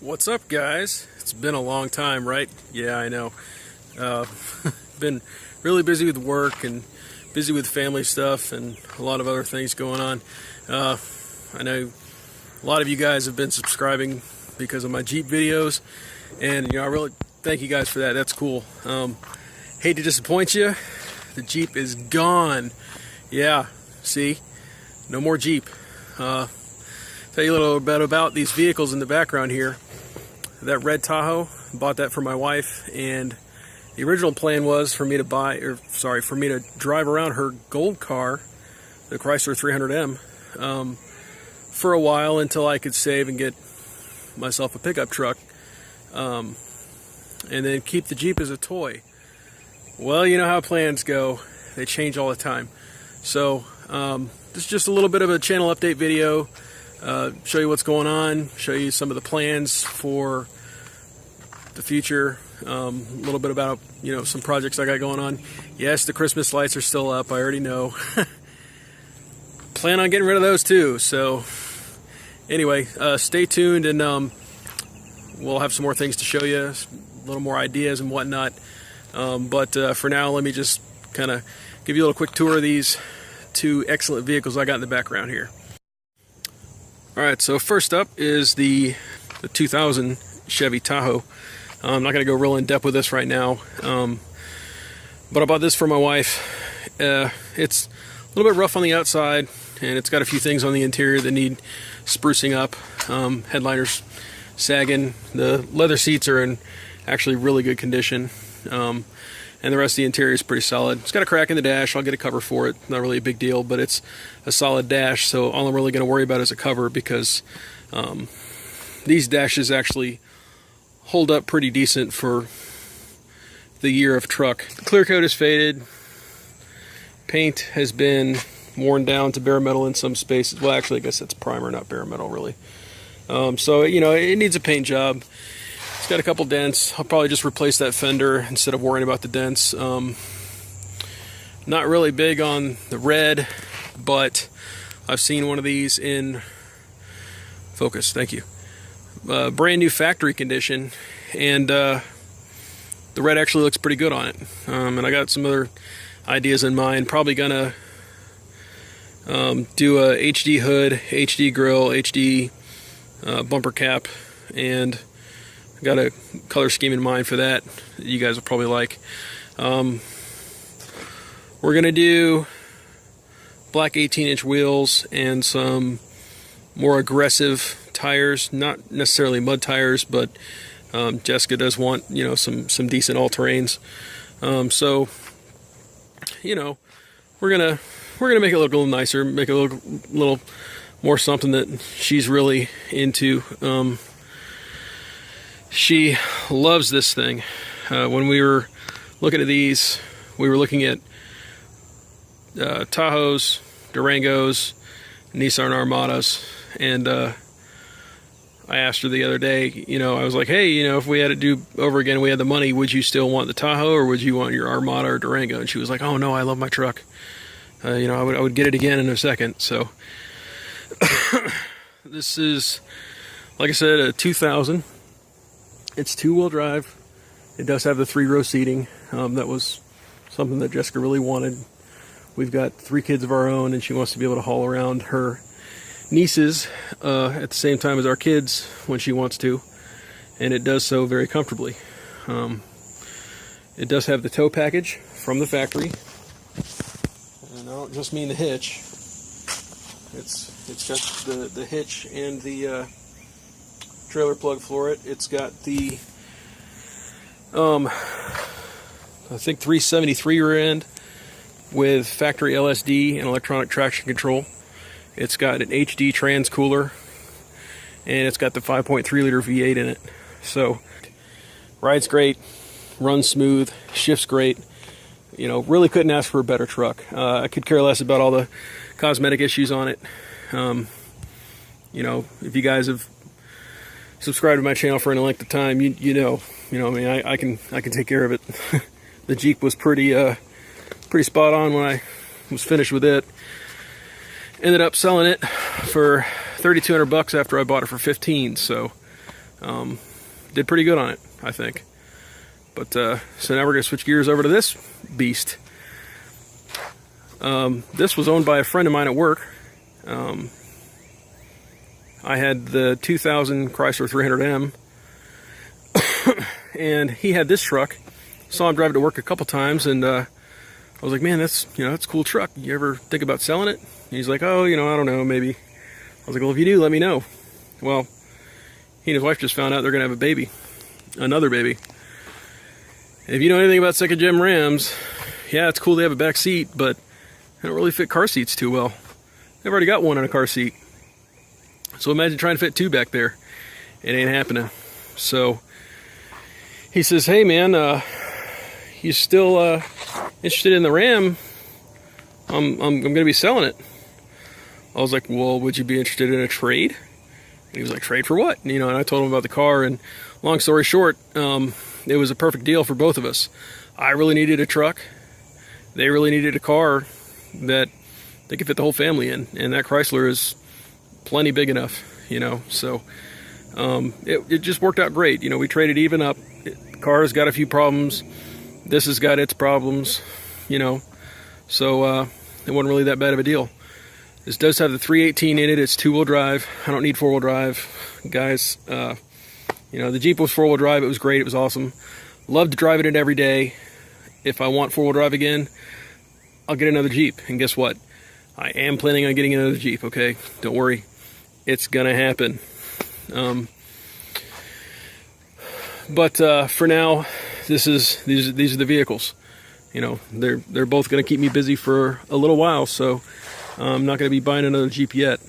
What's up, guys? It's been a long time, right? Yeah, I know. Been really busy with work and busy with family stuff and a lot of other things going on. I know a lot of you guys have been subscribing because of my Jeep videos, and I really thank you guys for that. That's cool. Hate to disappoint you. The Jeep is gone. Yeah, see? No more Jeep. Tell you a little bit about these vehicles in the background here. That red Tahoe, bought that for my wife, and the original plan was for me to drive around her gold car, the Chrysler 300M, for a while until I could save and get myself a pickup truck, and then keep the Jeep as a toy. Well, you know how plans go. They change all the time. So this is just a little bit of a channel update video. Show you what's going on, show you some of the plans for the future, a little bit about some projects I got going on. Yes, the Christmas lights are still up, I already know. Plan on getting rid of those too. So anyway, stay tuned, and we'll have some more things to show you, a little more ideas and whatnot. But for now, let me just kind of give you a little quick tour of these two excellent vehicles I got in the background here. Alright, so first up is the 2000 Chevy Tahoe. I'm not going to go real in depth with this right now, but I bought this for my wife. It's a little bit rough on the outside, and it's got a few things on the interior that need sprucing up. Headliners sagging. The leather seats are in actually really good condition, and the rest of the interior is pretty solid. It's got a crack in the dash. I'll get a cover for it. Not really a big deal, but it's a solid dash, so all I'm really going to worry about is a cover, because these dashes actually hold up pretty decent for the year of truck. The clear coat is faded. Paint has been worn down to bare metal in some spaces. Well, actually, I guess it's primer, not bare metal, really. So, it needs a paint job. It's got a couple dents. I'll probably just replace that fender instead of worrying about the dents. Not really big on the red, but I've seen one of these in focus. Thank you. Brand new factory condition, and the red actually looks pretty good on it. And I got some other ideas in mind. Probably gonna do a HD hood, HD grill, HD bumper cap, and got a color scheme in mind for that you guys will probably like. We're gonna do black 18-inch wheels and some more aggressive tires, not necessarily mud tires, but Jessica does want some decent all-terrains. So we're gonna make it look a little nicer, make it look a little more something that she's really into. She loves this thing. When we were looking at these, we were looking at Tahoes, Durangos, Nissan Armadas, and I asked her the other day, I was like, hey, if we had to do over again, we had the money, would you still want the Tahoe, or would you want your Armada or Durango? And she was like, oh no, I love my truck. I would get it again in a second. So this is, like I said, a 2000. It's two-wheel drive. It does have the 3-row seating. That was something that Jessica really wanted. We've got 3 kids of our own, and she wants to be able to haul around her nieces at the same time as our kids when she wants to, and it does so very comfortably. It does have the tow package from the factory, and I don't just mean the hitch. It's got the hitch and the trailer plug for it. It's got the I think 373 rear end with factory LSD and electronic traction control. It's got an HD trans cooler, and it's got the 5.3 liter V8 in it. So rides great, runs smooth, shifts great. Really couldn't ask for a better truck. I could care less about all the cosmetic issues on it. If you guys have subscribed to my channel for any length of time, I can take care of it. The Jeep was pretty spot on when I was finished with it. Ended up selling it for $3,200 after I bought it for $15. So Did pretty good on it, I think. But so now we're going to switch gears over to this beast. This was owned by a friend of mine at work. I had the 2000 Chrysler 300M, and he had this truck. Saw him drive it to work a couple times, and I was like, man, that's a cool truck. You ever think about selling it? And he's like, oh, I don't know, maybe. I was like, well, if you do, let me know. Well, he and his wife just found out they're going to have a baby. Another baby. And if you know anything about second gen Rams, yeah, it's cool they have a back seat, but they don't really fit car seats too well. They've already got one in a car seat. So imagine trying to fit two back there. It ain't happening. So he says, hey man, you still interested in the Ram? I'm going to be selling it. I was like, well, would you be interested in a trade? And he was like, trade for what? And I told him about the car, and long story short, it was a perfect deal for both of us. I really needed a truck. They really needed a car that they could fit the whole family in, and that Chrysler is plenty big enough, so it just worked out great. We traded even up. The car has got a few problems. This has got its problems, so it wasn't really that bad of a deal. This does have the 318 in it. It's two-wheel drive. I don't need four-wheel drive, guys. The Jeep was four-wheel drive. It was great. It was awesome. Love to drive it in every day. If I want four-wheel drive again, I'll get another Jeep. And guess what? I am planning on getting another Jeep, okay? Don't worry. It's going to happen. But for now, these are the vehicles. They're both going to keep me busy for a little while, so I'm not going to be buying another Jeep yet.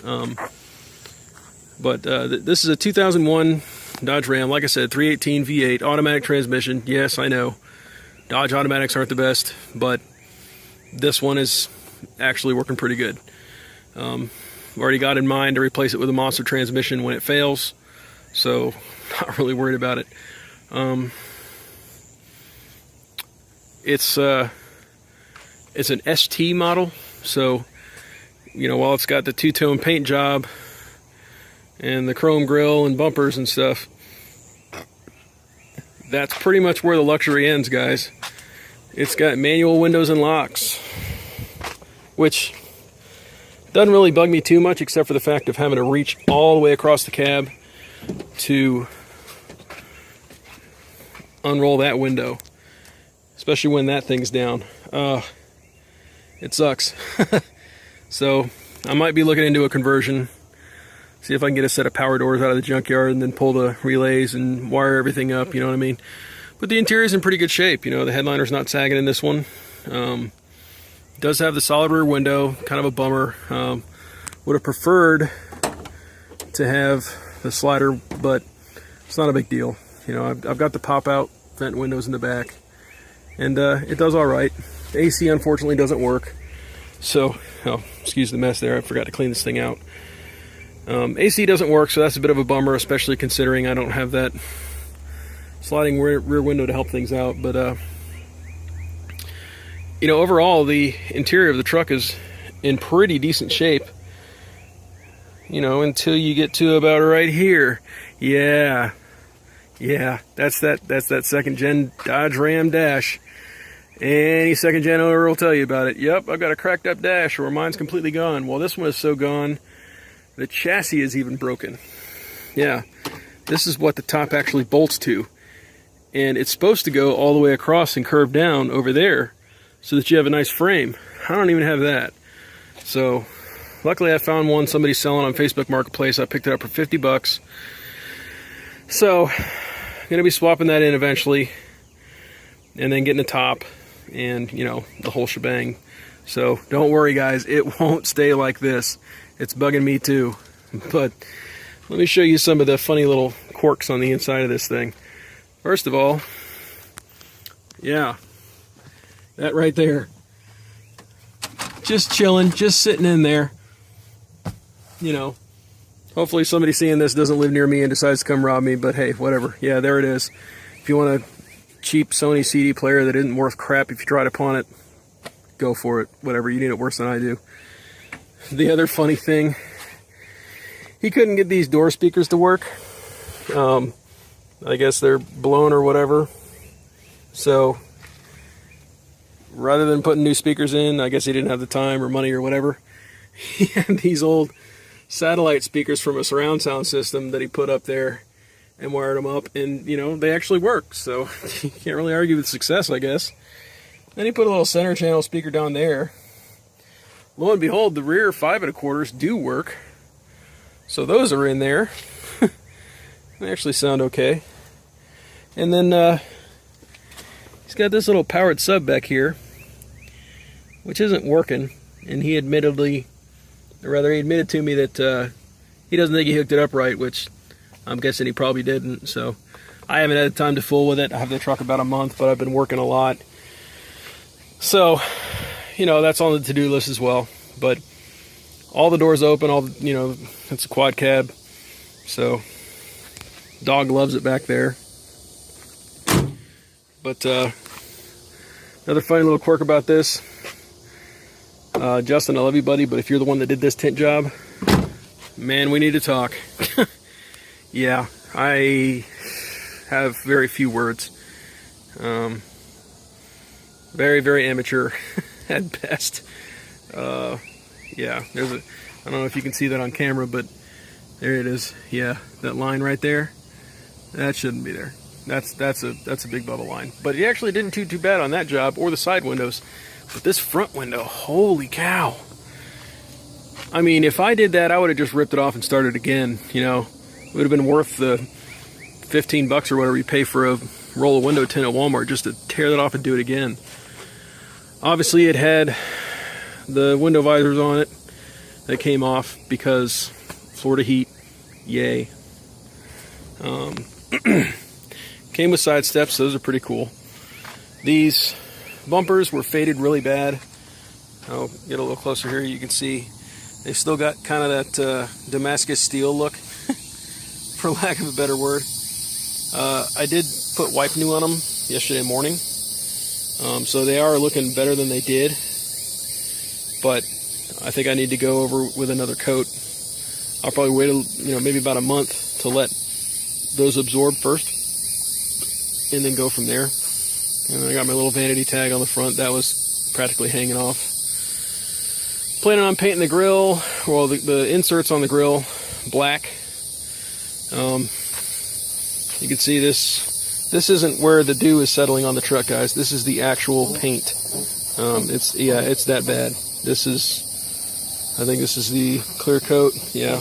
But this is a 2001 Dodge Ram. Like I said, 318 V8, automatic transmission. Yes, I know. Dodge automatics aren't the best, but this one is actually working pretty good. Already got in mind to replace it with a monster transmission when it fails, so not really worried about it. It's an ST model, so while it's got the two-tone paint job and the chrome grille and bumpers and stuff, that's pretty much where the luxury ends, guys. It's got manual windows and locks, which doesn't really bug me too much, except for the fact of having to reach all the way across the cab to unroll that window, especially when that thing's down. It sucks. So I might be looking into a conversion, see if I can get a set of power doors out of the junkyard and then pull the relays and wire everything up, you know what I mean? But the interior's in pretty good shape. The headliner's not sagging in this one. Does have the solid rear window, kind of a bummer. Would have preferred to have the slider, but it's not a big deal. I've got the pop-out vent windows in the back, and it does all right. The AC unfortunately doesn't work, so excuse the mess there. I forgot to clean this thing out. AC doesn't work, so that's a bit of a bummer, especially considering I don't have that sliding rear window to help things out. But overall, the interior of the truck is in pretty decent shape. Until you get to about right here. Yeah, that's that second gen Dodge Ram dash. Any second gen owner will tell you about it. Yep, I've got a cracked up dash, or mine's completely gone. Well, this one is so gone, the chassis is even broken. Yeah, this is what the top actually bolts to. And it's supposed to go all the way across and curve down over there so that you have a nice frame. I don't even have that. So luckily I found one somebody's selling on Facebook Marketplace. I picked it up for 50 bucks. So I'm going to be swapping that in eventually, and then getting the top and the whole shebang. So don't worry, guys, it won't stay like this. It's bugging me too. But let me show you some of the funny little quirks on the inside of this thing. First of all, yeah, that right there, just chilling, just sitting in there. Hopefully somebody seeing this doesn't live near me and decides to come rob me, but hey, whatever. Yeah, there it is. If you want a cheap Sony CD player that isn't worth crap if you try to pawn it, go for it. Whatever, you need it worse than I do. The other funny thing, he couldn't get these door speakers to work. I guess they're blown or whatever. So rather than putting new speakers in, I guess he didn't have the time or money or whatever. He had these old satellite speakers from a surround sound system that he put up there and wired them up, and you know, they actually work, so you can't really argue with success, I guess. Then he put a little center channel speaker down there. Lo and behold, the rear 5 1/4s do work, so those are in there. They actually sound okay. And then he's got this little powered sub back here, which isn't working, and he admitted to me that he doesn't think he hooked it up right, which I'm guessing he probably didn't. So I haven't had time to fool with it. I have the truck about a month, but I've been working a lot. So, you know, that's on the to-do list as well. But all the doors open, it's a quad cab. So dog loves it back there. But another funny little quirk about this, Justin, I love you, buddy, but if you're the one that did this tint job, man, we need to talk. Yeah, I have very few words. Very, very amateur at best. Yeah, I don't know if you can see that on camera, but there it is. Yeah, that line right there, that shouldn't be there. That's a big bubble line. But he actually didn't do too bad on that job or the side windows. But this front window, holy cow. I mean, if I did that, I would have just ripped it off and started again, you know. It would have been worth the $15 or whatever you pay for a roll of window tint at Walmart just to tear that off and do it again. Obviously, it had the window visors on it that came off because Florida heat, yay. Came with side steps, those are pretty cool. These bumpers were faded really bad. I'll get a little closer here, you can see they still got kind of that Damascus steel look, for lack of a better word. I did put wipe new on them yesterday morning, so they are looking better than they did, but I think I need to go over with another coat. I'll probably wait maybe about a month to let those absorb first, and then go from there. And I got my little vanity tag on the front that was practically hanging off. Planning on painting the grill, well, the inserts on the grill black. You can see this isn't where the dew is settling on the truck, guys. This is the actual paint. It's that bad. I think this is the clear coat, yeah,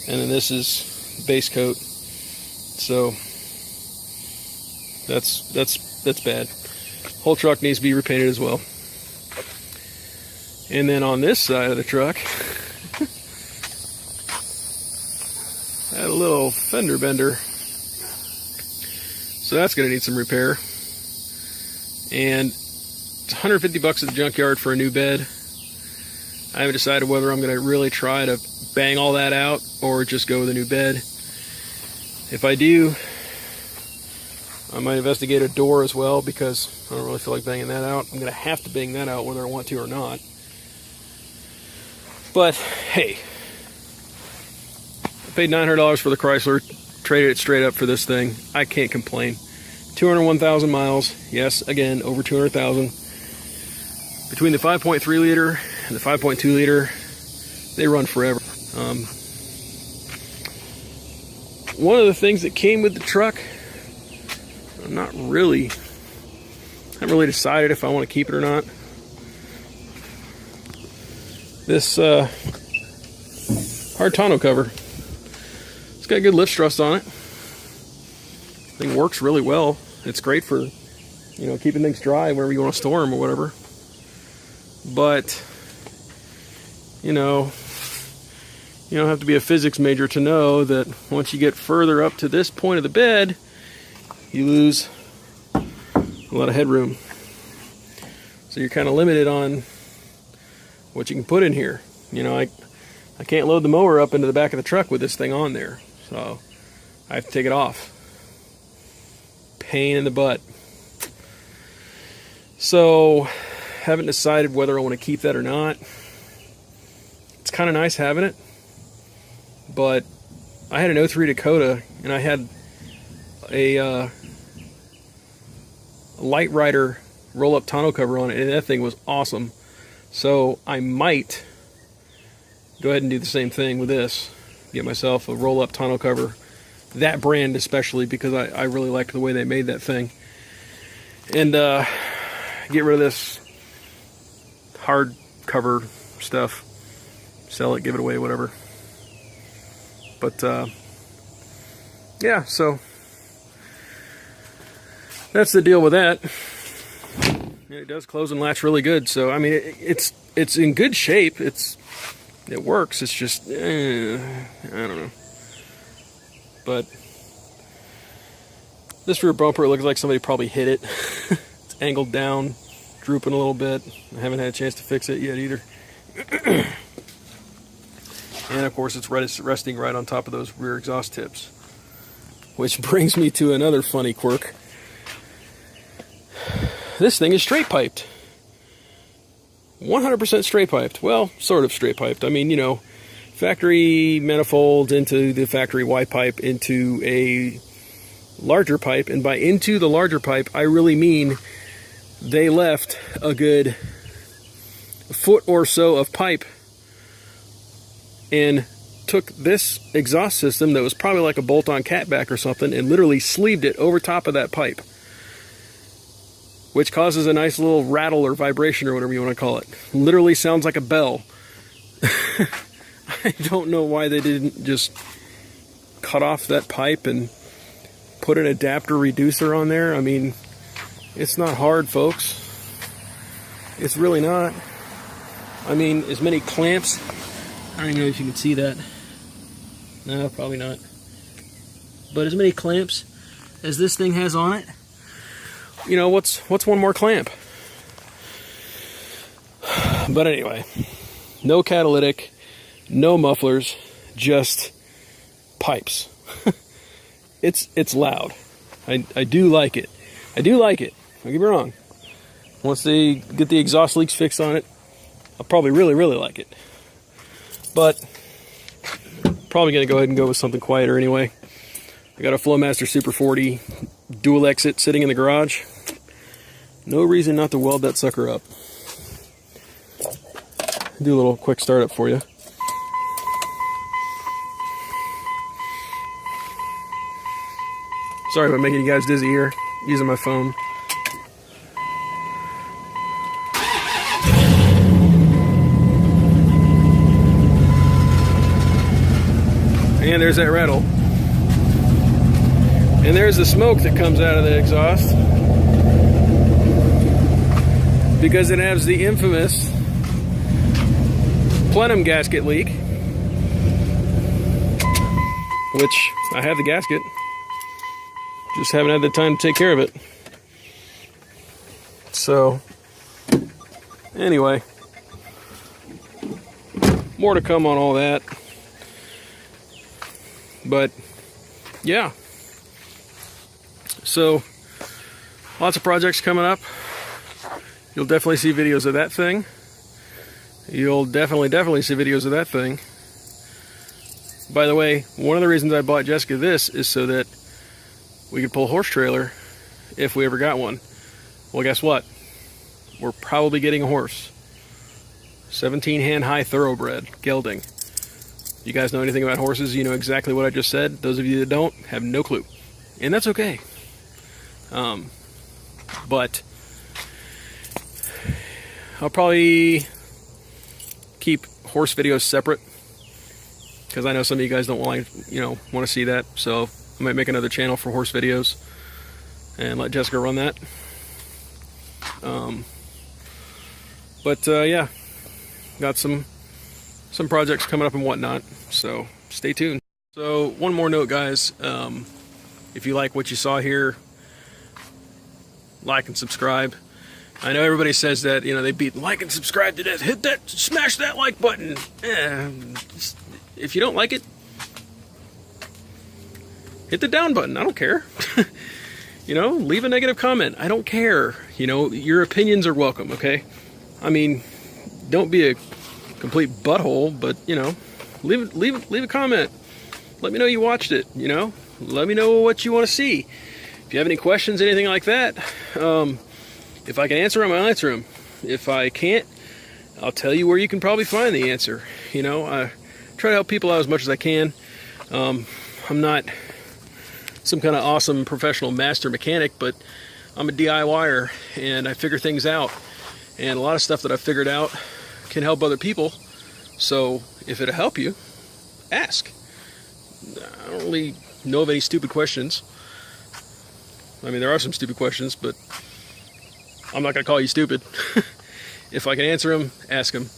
and then this is base coat. So that's bad. Whole truck needs to be repainted as well. And then on this side of the truck, had a little fender bender. So that's going to need some repair. And it's $150 at the junkyard for a new bed. I haven't decided whether I'm going to really try to bang all that out or just go with a new bed. If I do, I might investigate a door as well, because I don't really feel like banging that out. I'm going to have to bang that out whether I want to or not. But hey, I paid $900 for the Chrysler, traded it straight up for this thing. I can't complain. 201,000 miles. Yes, again, over 200,000. Between the 5.3 liter and the 5.2 liter, they run forever. One of the things that came with the truck, I haven't really decided if I want to keep it or not. This hard tonneau cover. It's got good lift struts on it. Thing works really well. It's great for, keeping things dry whenever you want to store them or whatever. But, you don't have to be a physics major to know that once you get further up to this point of the bed, you lose a lot of headroom. So you're kind of limited on what you can put in here. I can't load the mower up into the back of the truck with this thing on there. So I have to take it off. Pain in the butt. So haven't decided whether I want to keep that or not. It's kind of nice having it, but I had an 03 Dakota, and I had a Light Rider roll-up tonneau cover on it, and that thing was awesome. So I might go ahead and do the same thing with this. Get myself a roll-up tonneau cover. That brand especially, because I really liked the way they made that thing. And get rid of this hard cover stuff. Sell it, give it away, whatever. But yeah, so that's the deal with that. And it does close and latch really good. So I mean, it's in good shape. It works. It's just I don't know. But this rear bumper, it looks like somebody probably hit it. It's angled down, drooping a little bit. I haven't had a chance to fix it yet either. And of course, it's resting right on top of those rear exhaust tips. Which brings me to another funny quirk. This thing is straight piped. 100% straight piped. Well, sort of straight piped. I mean, you know, factory manifold into the factory Y pipe into a larger pipe. And by into the larger pipe, I really mean they left a good foot or so of pipe and took this exhaust system that was probably like a bolt-on catback or something and literally sleeved it over top of that pipe, which causes a nice little rattle or vibration or whatever you want to call it. Literally sounds like a bell. I don't know why they didn't just cut off that pipe and put an adapter reducer on there. I mean, it's not hard, folks. It's really not. I mean, as many clamps. I don't even know if you can see that. No, probably not. But as many clamps as this thing has on it, you know, what's one more clamp? But anyway, no catalytic, no mufflers, just pipes. It's loud. I do like it. I do like it. Don't get me wrong. Once they get the exhaust leaks fixed on it, I'll probably really, really like it. But probably going to go ahead and go with something quieter anyway. I got a Flowmaster Super 40 dual exit sitting in the garage. No reason not to weld that sucker up. Do a little quick startup for you. Sorry about making you guys dizzy here, using my phone. And there's that rattle. And there's the smoke that comes out of the exhaust, because it has the infamous plenum gasket leak, which I have the gasket, just haven't had the time to take care of it. So anyway, more to come on all that. But yeah, so lots of projects coming up. You'll definitely see videos of that thing. You'll definitely see videos of that thing. By the way, one of the reasons I bought Jessica this is so that we could pull a horse trailer if we ever got one. Well, guess what? We're probably getting a horse. 17 hand high thoroughbred gelding. You guys know anything about horses, you know exactly what I just said. Those of you that don't have no clue, and that's okay. But I'll probably keep horse videos separate, because I know some of you guys don't want to see that. So I might make another channel for horse videos and let Jessica run that. Yeah, got some projects coming up and whatnot, so stay tuned. So one more note, guys, if you like what you saw here, like and subscribe. I know everybody says that, you know, they beat like and subscribe to death. Hit that, smash that like button. If you don't like it, hit the down button. I don't care. You know, leave a negative comment. I don't care. You know, your opinions are welcome, okay? I mean, don't be a complete butthole, but, you know, leave a comment. let me know you watched it, you know? Let me know what you want to see. If you have any questions, anything like that, if I can answer them, I'll answer them. If I can't, I'll tell you where you can probably find the answer. You know, I try to help people out as much as I can. I'm not some kind of awesome professional master mechanic, but I'm a DIYer and I figure things out. And a lot of stuff that I've figured out can help other people. So if it'll help you, ask. I don't really know of any stupid questions. I mean, there are some stupid questions, but I'm not going to call you stupid. If I can answer them, ask them.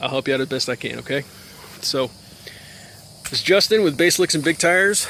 I'll help you out as best I can, okay? So, this is Justin with Base Licks and Big Tires.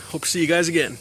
Hope to see you guys again.